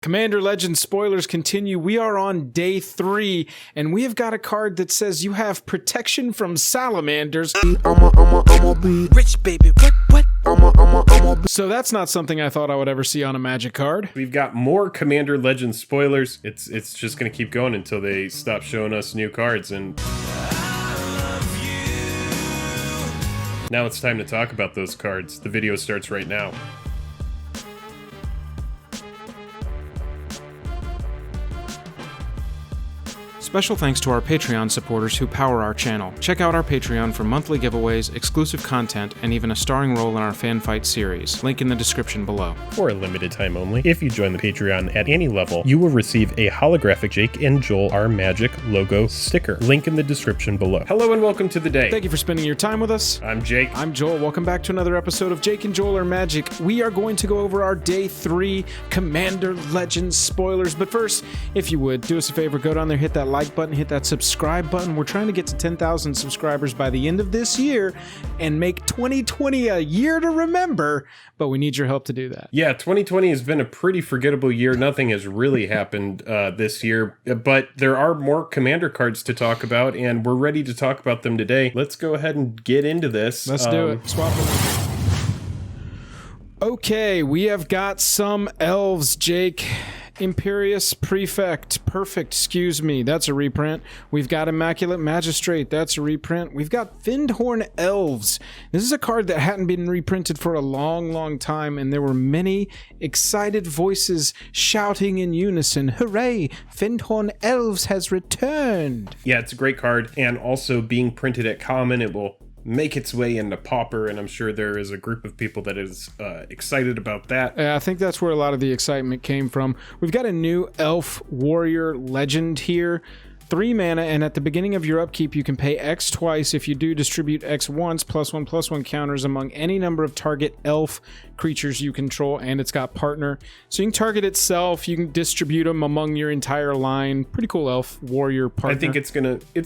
Commander Legends spoilers continue. We are on day 3, and we have got a card that says you have protection from salamanders. I'ma be rich, baby. What? I'ma be. So that's not something I thought I would ever see on a Magic card. We've got more Commander Legends spoilers. It's just gonna keep going until they stop showing us new cards, and now it's time to talk about those cards. The video starts right now. Special thanks to our Patreon supporters who power our channel. Check out our Patreon for monthly giveaways, exclusive content, and even a starring role in our fan fight series. Link in the description below. For a limited time only, if you join the Patreon at any level, you will receive a holographic Jake and Joel Our Magic logo sticker. Link in the description below. Hello and welcome to the day. Thank you for spending your time with us. I'm Jake. I'm Joel. Welcome back to another episode of Jake and Joel Are Magic. We are going to go over our Day 3 Commander Legends spoilers. But first, if you would, do us a favor, go down there, hit that like button, hit that subscribe button. We're trying to get to 10,000 subscribers by the end of this year and make 2020 a year to remember, but we need your help to do that. Yeah, 2020 has been a pretty forgettable year. Nothing has really happened this year, but there are more Commander cards to talk about, and we're ready to talk about them today. Let's go ahead and get into this. Let's do it. Swap them. Okay, we have got some elves, Jake. Imperious Prefect, perfect, excuse me, that's a reprint. We've got Immaculate Magistrate, that's a reprint. We've got Fyndhorn Elves. This is a card that hadn't been reprinted for a long time, and there were many excited voices shouting in unison, hooray, Fyndhorn Elves has returned. Yeah, it's a great card, and also being printed at Common, it will make its way into Pauper, and I'm sure there is a group of people that is excited about that. I think that's where a lot of the excitement came from. We've got a new Elf Warrior Legend here. 3 mana, and at the beginning of your upkeep, you can pay X twice. If you do, distribute X once, +1/+1 counters among any number of target elf creatures you control, and it's got partner. So you can target itself, you can distribute them among your entire line. Pretty cool elf warrior partner. I think it's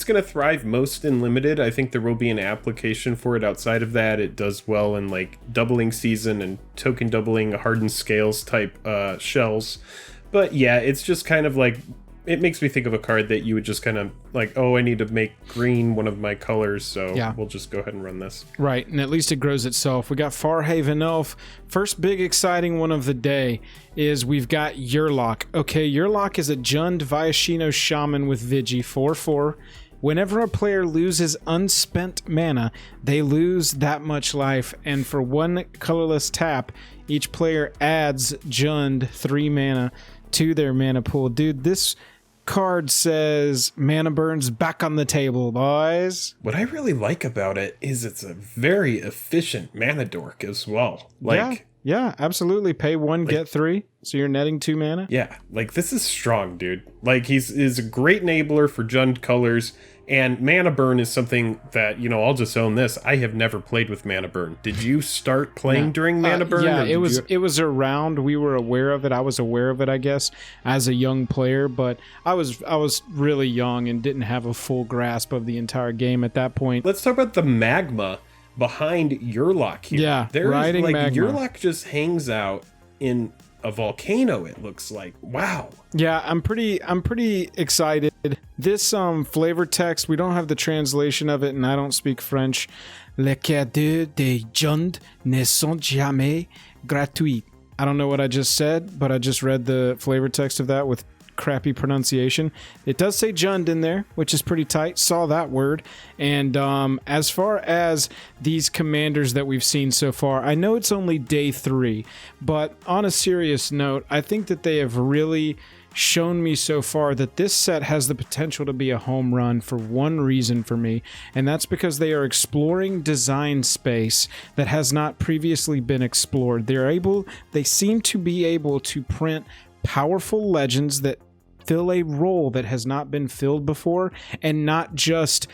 gonna thrive most in limited. I think there will be an application for it outside of that. It does well in like doubling season and token doubling, hardened scales type shells. But yeah, it's just kind of like, it makes me think of a card that you would just kind of like, oh, I need to make green one of my colors, so yeah, we'll just go ahead and run this. Right, and at least it grows itself. We got Farhaven Elf. First big exciting one of the day is we've got Yurlok. Okay, Yurlok is a Jund Viashino Shaman with Vigi, 4/4. Whenever a player loses unspent mana, they lose that much life, and for 1 colorless tap, each player adds Jund 3 mana to their mana pool. Dude, this card says mana burns back on the table, boys. What I really like about it is it's a very efficient mana dork as well. Like, yeah, absolutely. Pay 1, get 3, so you're netting 2 mana. Yeah, like this is strong, dude. Like he's a great enabler for Jund colors. And Mana Burn is something that, you know, I'll just own this. I have never played with Mana Burn. Did you start playing during Mana Burn? Yeah, it was around. We were aware of it. I was aware of it, I guess, as a young player. But I was really young and didn't have a full grasp of the entire game at that point. Let's talk about the magma behind Yurlok here. Yeah, riding magma. Yurlok just hangs out in a volcano, it looks like. Wow. Yeah, I'm pretty excited. This flavor text, we don't have the translation of it, and I don't speak French. Les cadeaux de Jund ne sont jamais gratuits. I don't know what I just said, but I just read the flavor text of that with crappy pronunciation. It does say Jund in there, which is pretty tight. Saw that word. And as far as these commanders that we've seen so far, I know it's only day 3, but on a serious note, I think that they have really shown me so far that this set has the potential to be a home run for one reason for me, and that's because they are exploring design space that has not previously been explored. They seem to be able to print powerful legends that fill a role that has not been filled before, and not just,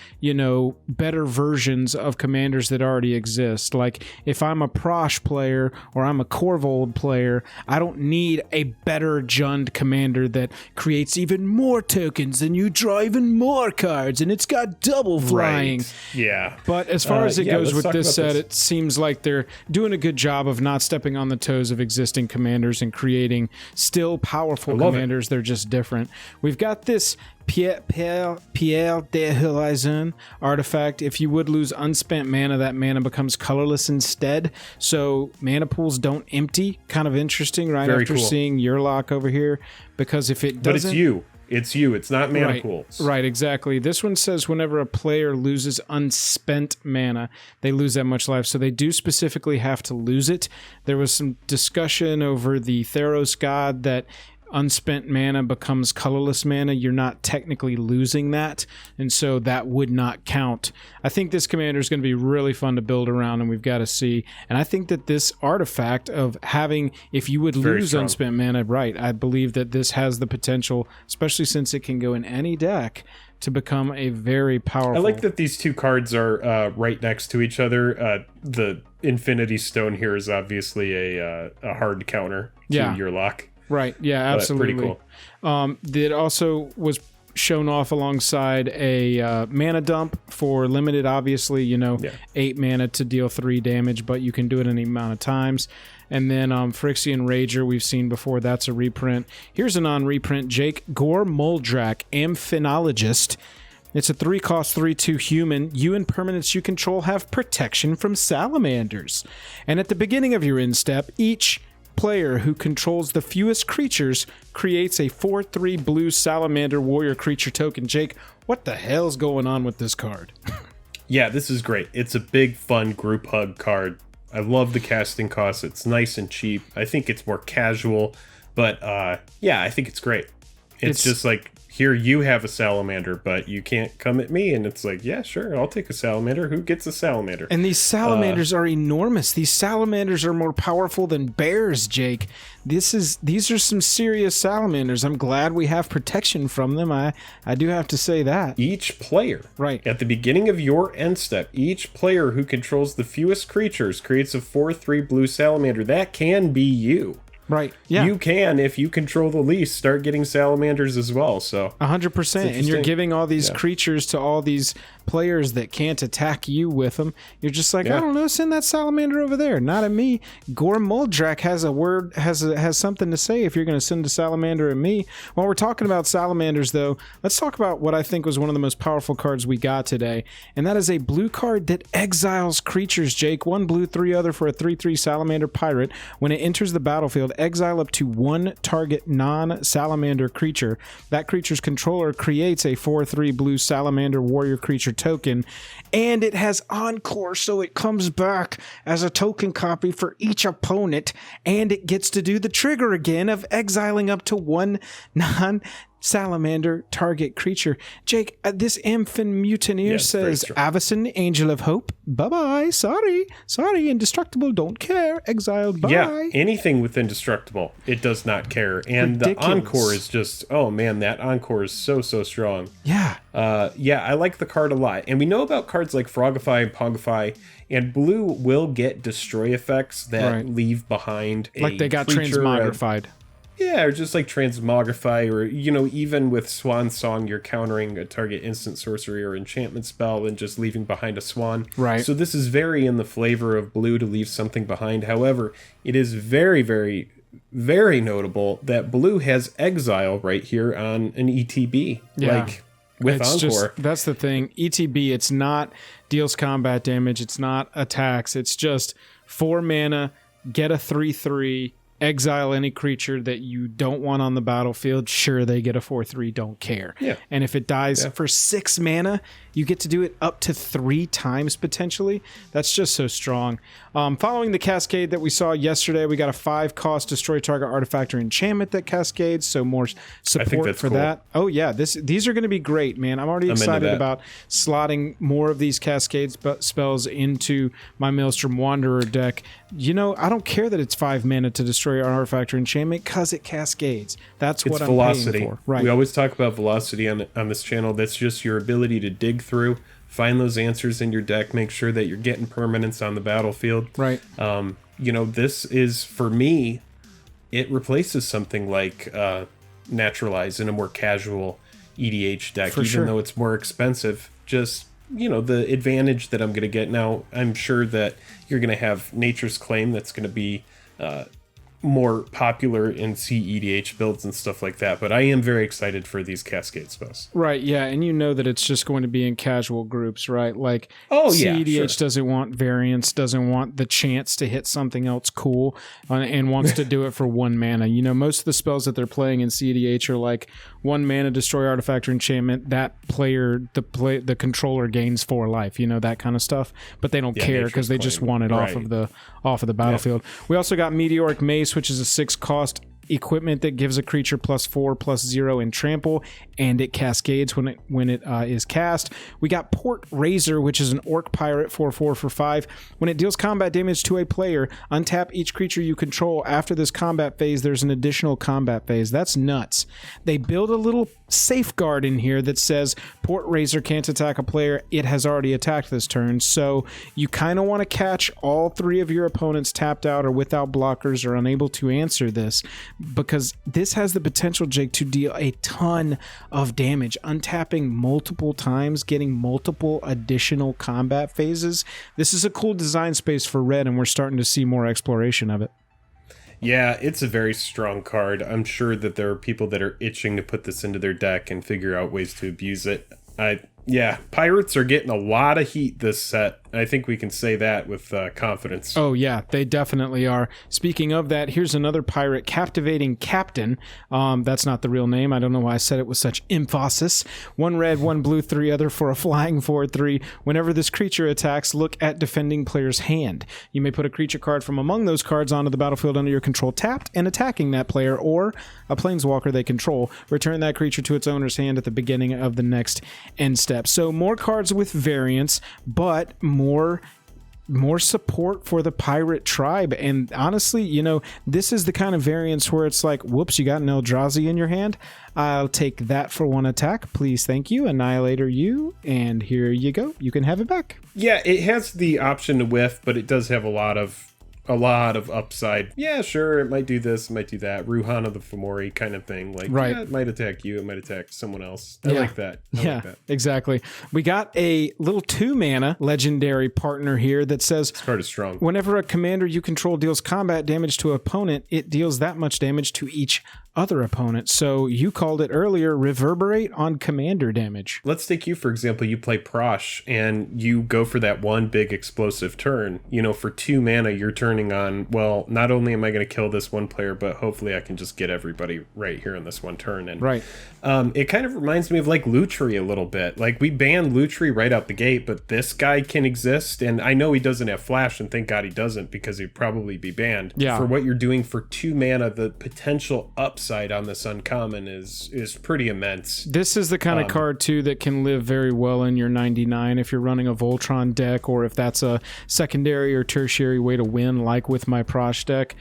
better versions of commanders that already exist. Like, if I'm a Prosh player or I'm a Korvold player, I don't need a better Jund commander that creates even more tokens and you draw even more cards and it's got double flying. Right. Yeah. But as far as it goes with this set, this. it seems like they're doing a good job of not stepping on the toes of existing commanders and creating still powerful commanders. They're just different. We've got this Pierre de Horizon artifact. If you would lose unspent mana, that mana becomes colorless instead. So mana pools don't empty. Kind of interesting, right? Very After cool. seeing Yurlok over here. Because if it doesn't... But it's you. It's you. It's not mana pools. Right, exactly. This one says whenever a player loses unspent mana, they lose that much life. So they do specifically have to lose it. There was some discussion over the Theros God that unspent mana becomes colorless mana. You're not technically losing that, and so that would not count. I think this commander is going to be really fun to build around, and we've got to see. And I think that this artifact of having, if you would lose unspent mana, right, I believe that this has the potential, especially since it can go in any deck, to become a very powerful... I like that these two cards are right next to each other. The Infinity Stone here is obviously a hard counter to Yurlok. Right, yeah, absolutely. Pretty cool. It also was shown off alongside a mana dump for limited, obviously, 8 mana to deal 3 damage, but you can do it any amount of times. And then Phyrexian Rager, we've seen before, that's a reprint. Here's a non-reprint, Jake Gormoldrak, Amphinologist. It's a 3-cost 3/2 human. You and permanents you control have protection from salamanders. And at the beginning of your end step, each player who controls the fewest creatures creates a 4/3 blue salamander warrior creature token. Jake, what the hell's going on with this card? Yeah, this is great. It's a big, fun group hug card. I love the casting cost. It's nice and cheap. I think it's more casual, but yeah, I think it's great. It's just like, here you have a salamander, but you can't come at me. And it's like, yeah, sure, I'll take a salamander. Who gets a salamander? And these salamanders are enormous. These salamanders are more powerful than bears, Jake. These are some serious salamanders. I'm glad we have protection from them. I do have to say that. Each player, right at the beginning of your end step, each player who controls the fewest creatures creates a 4/3 blue salamander. That can be you. Right. Yeah. You can, if you control the least, start getting salamanders as well. So 100%. And you're giving all these creatures to all these players that can't attack you with them. You're just like, I don't know, send that salamander over there. Not at me. Gormoldrak has a word, has something to say if you're going to send a salamander at me. While we're talking about salamanders, though, let's talk about what I think was one of the most powerful cards we got today. And that is a blue card that exiles creatures, Jake. 1 blue, 3 other for a 3/3 salamander pirate. When it enters the battlefield, exile up to 1 target non-salamander creature. That creature's controller creates a 4/3 blue salamander warrior creature token, and it has Encore, so it comes back as a token copy for each opponent, and it gets to do the trigger again of exiling up to 1 non-salamander target creature. Jake, this Amphin Mutineer says, Avacyn, Angel of Hope, bye-bye, sorry, Indestructible, don't care, exiled, bye. Yeah, anything with Indestructible, it does not care. And ridiculous. The Encore is just, oh man, that Encore is so strong. Yeah. Yeah, I like the card a lot. And we know about cards like Frogify and Pogify, and blue will get destroy effects that leave behind a like they got creature, transmogrified. Yeah, or just like transmogrify, or, even with Swan Song, you're countering a target instant sorcery or enchantment spell and just leaving behind a swan. Right. So this is very in the flavor of blue to leave something behind. However, it is very, very, very notable that blue has exile right here on an ETB. Yeah. Like, with Encore. That's the thing. ETB, it's not deals combat damage. It's not attacks. It's just 4 mana, get a 3/3, exile any creature that you don't want on the battlefield. Sure, they get a 4/3, don't care. Yeah. And if it dies for 6 mana, You get to do it up to 3 times potentially. That's just so strong. Following the cascade that we saw yesterday, we got a 5-cost destroy target artifact or enchantment that cascades, so more support for that. Oh yeah, these are going to be great, man. I'm already excited about slotting more of these cascades spells into my Maelstrom Wanderer deck. You know, I don't care that it's 5 mana to destroy an artifact or enchantment because it cascades. That's what I'm velocity. paying for. Right. We always talk about velocity on this channel. That's just your ability to dig through, find those answers in your deck, make sure that you're getting permanence on the battlefield. Right. You know, this is, for me, it replaces something like Naturalize in a more casual EDH deck, even though it's more expensive. Just, you know, the advantage that I'm going to get now, I'm sure that you're going to have Nature's Claim that's going to be more popular in CEDH builds and stuff like that, but I am very excited for these cascade spells. Right, yeah, and you know that it's just going to be in casual groups, right? Like, CEDH doesn't want variance, doesn't want the chance to hit something else cool, and wants to do it for 1 mana. You know, most of the spells that they're playing in CEDH are like 1 mana, destroy artifact or enchantment. That player, the controller gains 4 life. You know, that kind of stuff. But they don't care because they just want it off of the battlefield. Yeah. We also got Meteoric Mace, which is a 6-cost equipment that gives a creature +4/+0 in trample, and it cascades when it is cast. We got Port Razor, which is an orc pirate 4/4 for 5. When it deals combat damage to a player, untap each creature you control. After this combat phase, there's an additional combat phase. That's nuts. They build a little safeguard in here that says Port Razor can't attack a player it has already attacked this turn, so you kind of want to catch all 3 of your opponents tapped out or without blockers or unable to answer this, because this has the potential, Jake, to deal a ton of damage, untapping multiple times, getting multiple additional combat phases. This is a cool design space for red, and we're starting to see more exploration of it. Yeah, it's a very strong card. I'm sure that there are people that are itching to put this into their deck and figure out ways to abuse it. Yeah, pirates are getting a lot of heat this set. I think we can say that with confidence. Oh yeah, they definitely are. Speaking of that, here's another pirate, Captivating Captain. That's not the real name. I don't know why I said it with such emphasis. 1 red, 1 blue, 3 other for a flying 4/3. Whenever this creature attacks, look at defending player's hand. You may put a creature card from among those cards onto the battlefield under your control tapped and attacking that player, or a planeswalker they control. Return that creature to its owner's hand at the beginning of the next end step. So more cards with variance, but more support for the pirate tribe. And honestly, you know, this is the kind of variance where it's like, whoops, you got an Eldrazi in your hand. I'll take that for 1 attack. Please, thank you. Annihilator you. And here you go. You can have it back. Yeah, it has the option to whiff, but it does have a lot of upside. Yeah, sure, it might do this, it might do that. Ruhan of the Fomori kind of thing. Like, right. Yeah, it might attack you, it might attack someone else. I like that. I like that. Exactly. We got a little 2-mana legendary partner here that says, this card is strong. Whenever a commander you control deals combat damage to an opponent, it deals that much damage to each other opponent. So you called it earlier, reverberate on commander damage. Let's take you, for example, you play Prosh and you go for that 1 big explosive turn. You know, for 2 mana, you're turning on, well, not only am I going to kill this 1 player, but hopefully I can just get everybody right here on this 1 turn. And right. It kind of reminds me of like Lutri a little bit. Like, we banned Lutri right out the gate, but this guy can exist. And I know he doesn't have flash, and thank God he doesn't, because he'd probably be banned. Yeah. For what you're doing for 2 mana, the potential upside on this uncommon is pretty immense. This is the kind of card too that can live very well in your 99 if you're running a Voltron deck, or if that's a secondary or tertiary way to win, like with my Prosh deck,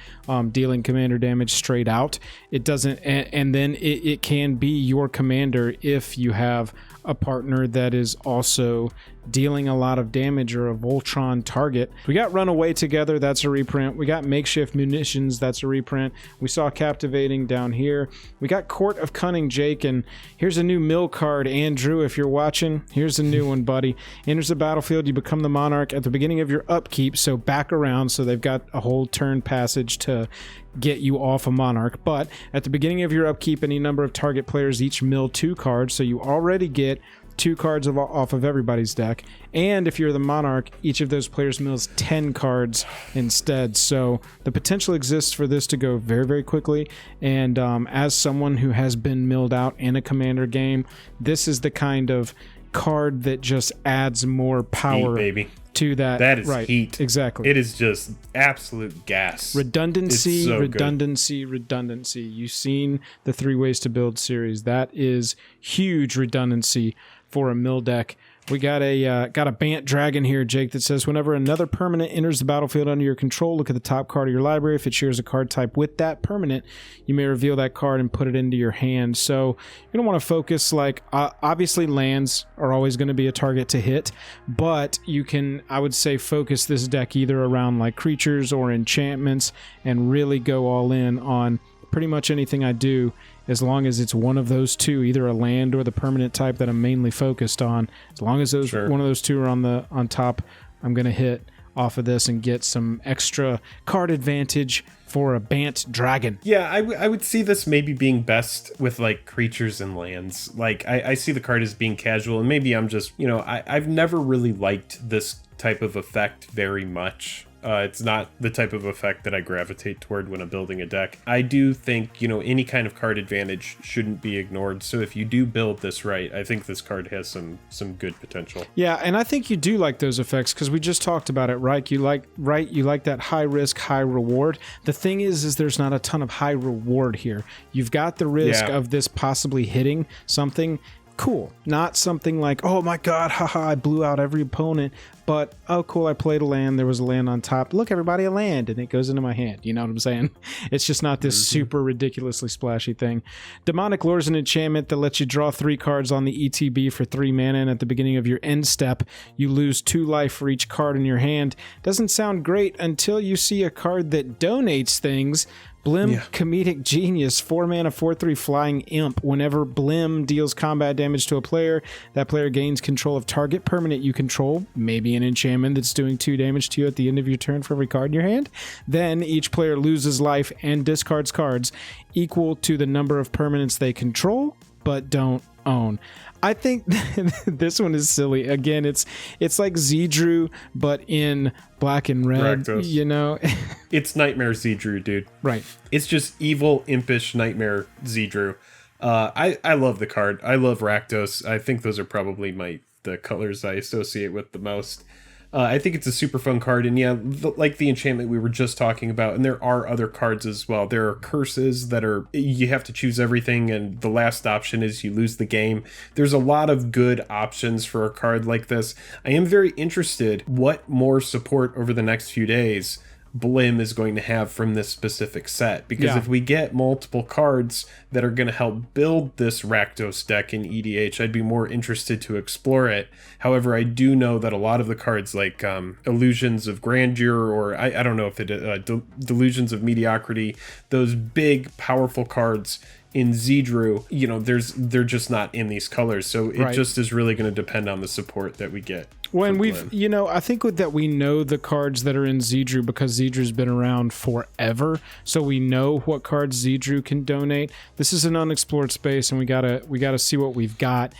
dealing commander damage straight out. It doesn't, and then it can be your commander if you have a partner that is also dealing a lot of damage or a Voltron target. We got Runaway Together, that's a reprint. We got Makeshift Munitions, that's a reprint. We saw Captivating down here. We got Court of Cunning, Jake, and here's a new mill card. Andrew, if you're watching, here's a new one, buddy. Enters the battlefield, you become the monarch at the beginning of your upkeep, so back around, so they've got a whole turn passage to get you off a monarch. But at the beginning of your upkeep, any number of target players each mill 2 cards, so you already get 2 cards off of everybody's deck. And if you're the monarch, each of those players mills 10 cards instead. So the potential exists for this to go very, very quickly. And as someone who has been milled out in a commander game, this is the kind of card that just adds more power baby. to that. That is right, heat. Exactly. It is just absolute gas. Redundancy, so redundancy. You've seen the 3 Ways to Build series. That is huge redundancy for a mill deck. We got a Bant Dragon here, Jake, that says whenever another permanent enters the battlefield under your control, look at the top card of your library. If it shares a card type with that permanent, you may reveal that card and put it into your hand. So you don't want to focus, like, obviously lands are always going to be a target to hit, but you can, I would say, focus this deck either around like creatures or enchantments and really go all in on pretty much anything I do, as long as it's one of those two, either a land or the permanent type that I'm mainly focused on. As long as those one of those two are on top, I'm going to hit off of this and get some extra card advantage for a Bant Dragon. Yeah, I would see this maybe being best with like creatures and lands. Like I see the card as being casual, and maybe I'm just, I've never really liked this type of effect very much. It's not the type of effect that I gravitate toward when I'm building a deck. I do think, any kind of card advantage shouldn't be ignored. So if you do build this right, I think this card has some good potential. Yeah, and I think you do like those effects because we just talked about it, right? You like that high risk, high reward. The thing is there's not a ton of high reward here. You've got the risk of this possibly hitting something. Cool. Not something like, oh my god, haha, I blew out every opponent, but oh cool, I played a land, there was a land on top. Look, everybody, a land, and it goes into my hand. You know what I'm saying? It's just not this super ridiculously splashy thing. Demonic Lure is an enchantment that lets you draw 3 cards on the ETB for 3 mana, and at the beginning of your end step, you lose 2 life for each card in your hand. Doesn't sound great until you see a card that donates things. Blim, Comedic Genius, 4 mana, 4/3 flying imp. Whenever Blim deals combat damage to a player, that player gains control of target permanent you control, maybe an enchantment that's doing 2 damage to you at the end of your turn for every card in your hand. Then each player loses life and discards cards equal to the number of permanents they control but don't own. I think this one is silly. Again, it's like Zedrew, but in black and red, Rakdos. It's Nightmare Zedrew, dude. Right. It's just evil, impish Nightmare Zedrew. I love the card. I love Rakdos. I think those are probably the colors I associate with the most. I think it's a super fun card, and like the enchantment we were just talking about, and there are other cards as well. There are curses that are, you have to choose everything, and the last option is you lose the game. There's a lot of good options for a card like this. I am very interested what more support over the next few days Blim is going to have from this specific set, because if we get multiple cards that are going to help build this Rakdos deck in EDH, I'd be more interested to explore it. However, I do know that a lot of the cards like Illusions of Grandeur, or I don't know if Delusions of Mediocrity, those big powerful cards in Zedrew, they're just not in these colors, so it just is really going to depend on the support that we get. When we've, I think that we know the cards that are in Zedrew because Zedrew's been around forever, so we know what cards Zedrew can donate. This is an unexplored space, and we gotta see what we've got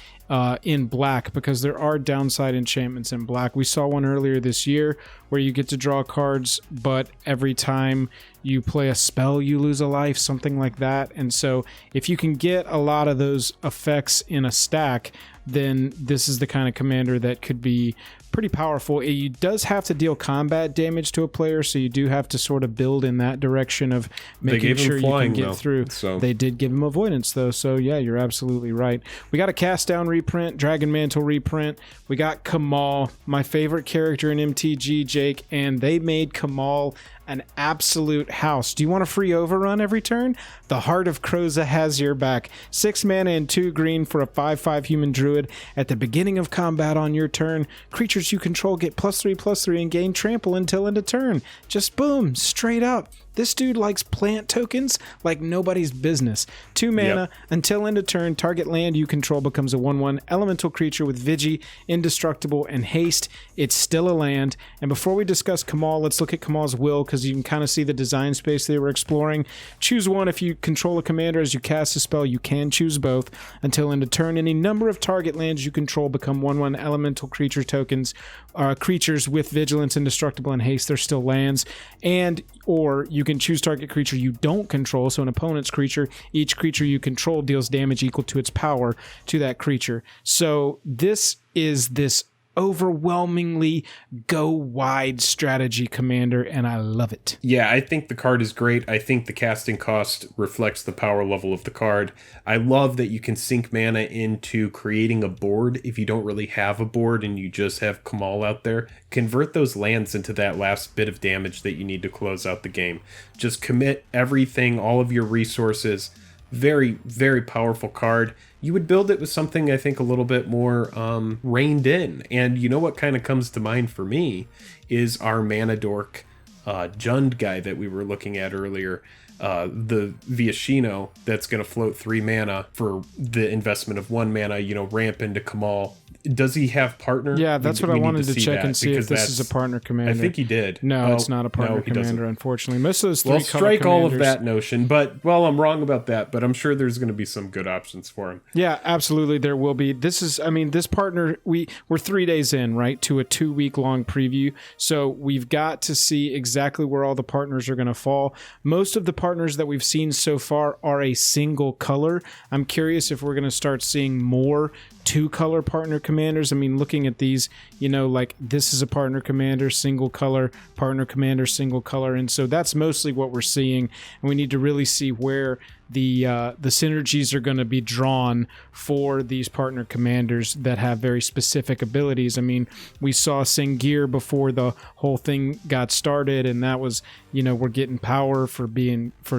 in black, because there are downside enchantments in black. We saw one earlier this year where you get to draw cards, but every time you play a spell, you lose a life, something like that. And so if you can get a lot of those effects in a stack, then this is the kind of commander that could be pretty powerful. It does have to deal combat damage to a player, so you do have to sort of build in that direction of making sure you can get through. So. They did give him avoidance, though, so yeah, you're absolutely right. We got a Cast Down reprint, Dragon Mantle reprint. We got Kamal, my favorite character in MTG, Jake, and they made Kamal an absolute house. Do you want a free overrun every turn? The Heart of Krosa has your back. 6 mana and 2 green for a 5/5 human druid. At the beginning of combat on your turn, creatures you control get +3/+3 and gain trample until end of turn. Just boom, straight up. This dude likes plant tokens like nobody's business. 2 mana until end of turn. Target land you control becomes a 1/1 elemental creature with Vigi, Indestructible, and Haste. It's still a land. And before we discuss Kamal, let's look at Kamal's will, because you can kind of see the design space they were exploring. Choose one. If you control a commander as you cast a spell, you can choose both. Until end of turn, any number of target lands you control become 1/1 elemental creature tokens. Creatures with Vigilance, Indestructible, and Haste, they're still lands. And or you token, choose target creature you don't control, so an opponent's creature. Each creature you control deals damage equal to its power to that creature. So this is this overwhelmingly go wide strategy commander, and I love it. Yeah, I think the card is great. I think the casting cost reflects the power level of the card. I love that you can sink mana into creating a board if you don't really have a board and you just have Kamal out there. Convert those lands into that last bit of damage that you need to close out the game. Just commit everything, all of your resources. Very, very powerful card. You would build it with something, I think, a little bit more reined in. And you know what kind of comes to mind for me is our Mana Dork Jund guy that we were looking at earlier. The Viashino that's going to float 3 mana for the investment of 1 mana, ramp into Kamal. Does he have partner? Yeah, that's what I wanted to check and see if this is a partner commander. I think he did. No, it's not a partner commander, unfortunately. Most of those 3 strike all of that notion, but, I'm wrong about that, but I'm sure there's going to be some good options for him. Yeah, absolutely, there will be. This partner, we're 3 days in, right, to a 2-week-long preview, so we've got to see exactly where all the partners are going to fall. Most of the partners that we've seen so far are a single color. I'm curious if we're going to start seeing more 2-color partner commanders. I mean, looking at these, like this is a partner commander, single color, partner commander, single color. And so that's mostly what we're seeing. And we need to really see where the synergies are going to be drawn for these partner commanders that have very specific abilities. I mean, we saw Sengir before the whole thing got started, and that was, we're getting power for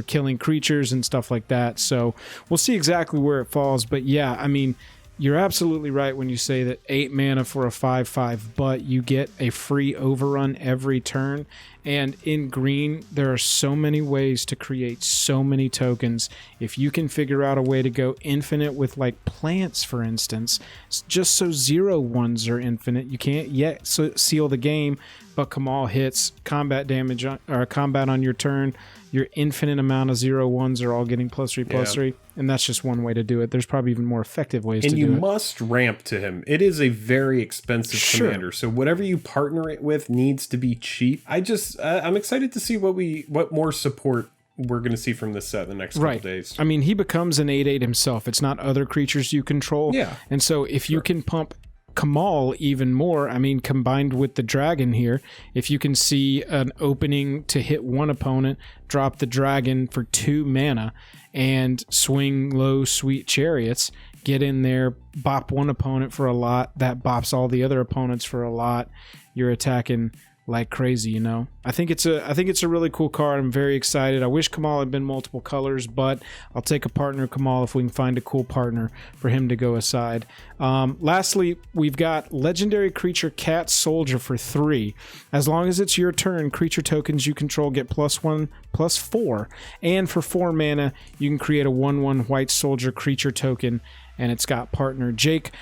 killing creatures and stuff like that. So we'll see exactly where it falls. But yeah, I mean, you're absolutely right when you say that 8 mana for a 5/5, but you get a free overrun every turn. And in green, there are so many ways to create so many tokens. If you can figure out a way to go infinite with like plants, for instance, just so 0/1s are infinite, you can't yet seal the game, but Kamal hits combat damage or combat on your turn. Your infinite amount of 0/1s are all getting +3/+3, and that's just one way to do it. There's probably even more effective ways to do it. And you must ramp to him. It is a very expensive commander, so whatever you partner it with needs to be cheap. I'm excited to see what more support we're going to see from this set in the next couple days. I mean, he becomes an 8/8 himself. It's not other creatures you control. Yeah. And so if you can pump Kamal even more, I mean, combined with the dragon here, if you can see an opening to hit one opponent, drop the dragon for 2 mana, and swing low sweet chariots, get in there, bop one opponent for a lot, that bops all the other opponents for a lot, you're attacking like crazy, I think it's a really cool card. I'm very excited. I wish Kamal had been multiple colors, but I'll take a partner Kamal if we can find a cool partner for him to go aside. Lastly, we've got legendary creature Cat Soldier for 3. As long as it's your turn, creature tokens you control get +1/+4, and for 4 mana you can create a 1/1 white soldier creature token, and it's got partner. Jake,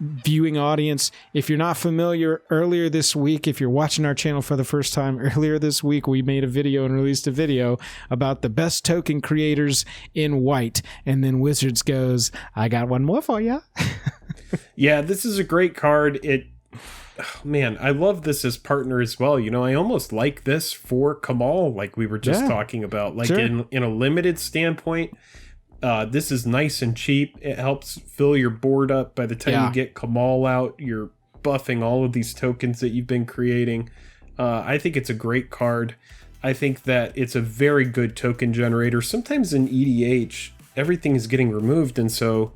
viewing audience, if you're not familiar, earlier this week, if you're watching our channel for the first time, earlier this week we made a video and released a video about the best token creators in white, and then Wizards goes, I got one more for you. Yeah, this is a great card. I love this as partner as well. I almost like this for Kamal, like we were just talking about, like in a limited standpoint. This is nice and cheap. It helps fill your board up. By the time you get Kamal out, you're buffing all of these tokens that you've been creating. I think it's a great card. I think that it's a very good token generator. Sometimes in EDH, everything is getting removed, and so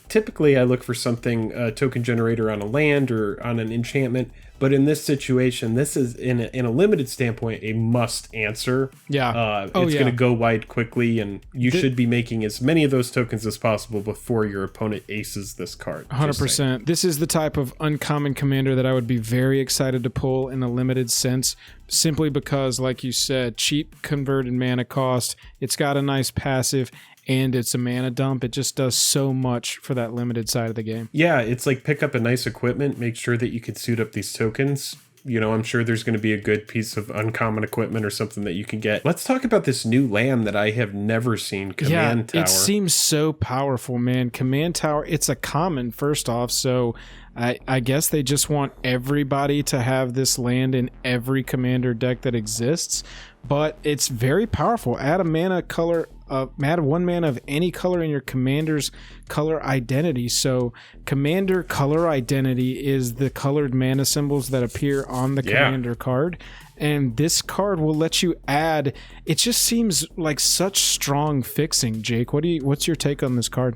typically I look for something, token generator on a land or on an enchantment, but in this situation, this is in a limited standpoint a must answer. It's going to go wide quickly, and you should be making as many of those tokens as possible before your opponent aces this card. 100%. This is the type of uncommon commander that I would be very excited to pull in a limited sense, simply because, like you said, cheap converted mana cost, it's got a nice passive, and it's a mana dump. It just does so much for that limited side of the game. Yeah, it's like pick up a nice equipment, make sure that you can suit up these tokens. I'm sure there's going to be a good piece of uncommon equipment or something that you can get. Let's talk about this new land that I have never seen, Command Tower. It seems so powerful, man. Command Tower, it's a common, first off, so I guess they just want everybody to have this land in every commander deck that exists. but it's very powerful. Add a mana color, add 1 mana of any color in your commander's color identity. So commander color identity is the colored mana symbols that appear on the commander card. And this card will let you add. It just seems like such strong fixing. Jake, what's your take on this card?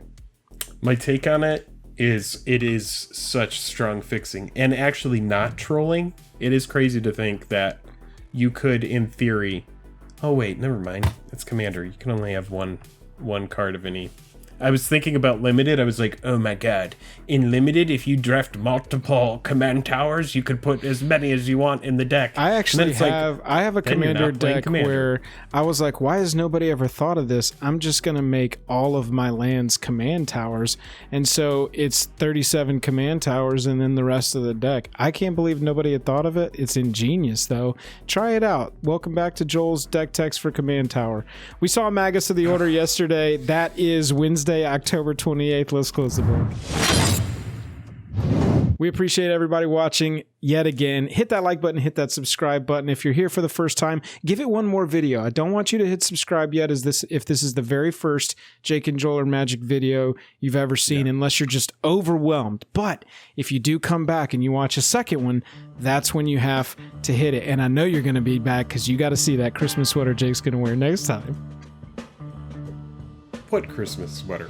My take on it is such strong fixing, and actually not trolling. It is crazy to think that you could, in theory. Oh wait, never mind. It's commander. You can only have one card of any. I was thinking about limited. I was like, oh my god. In limited, if you draft multiple command towers, you could put as many as you want in the deck. I actually have a commander deck where I was like, why has nobody ever thought of this? I'm just going to make all of my lands command towers. And so it's 37 command towers and then the rest of the deck. I can't believe nobody had thought of it. It's ingenious though. Try it out. Welcome back to Joel's deck text for command tower. We saw Magus of the Order yesterday. That is Wednesday, October 28th. Let's close the book. We appreciate everybody watching yet again. Hit that like button, hit that subscribe button. If you're here for the first time, give it one more video. I don't want you to hit subscribe yet if this is the very first Jake and Joel or Magic video you've ever seen, unless you're just overwhelmed. But if you do come back and you watch a second one, that's when you have to hit it. And I know you're going to be back because you got to see that Christmas sweater Jake's going to wear next time. What Christmas sweater?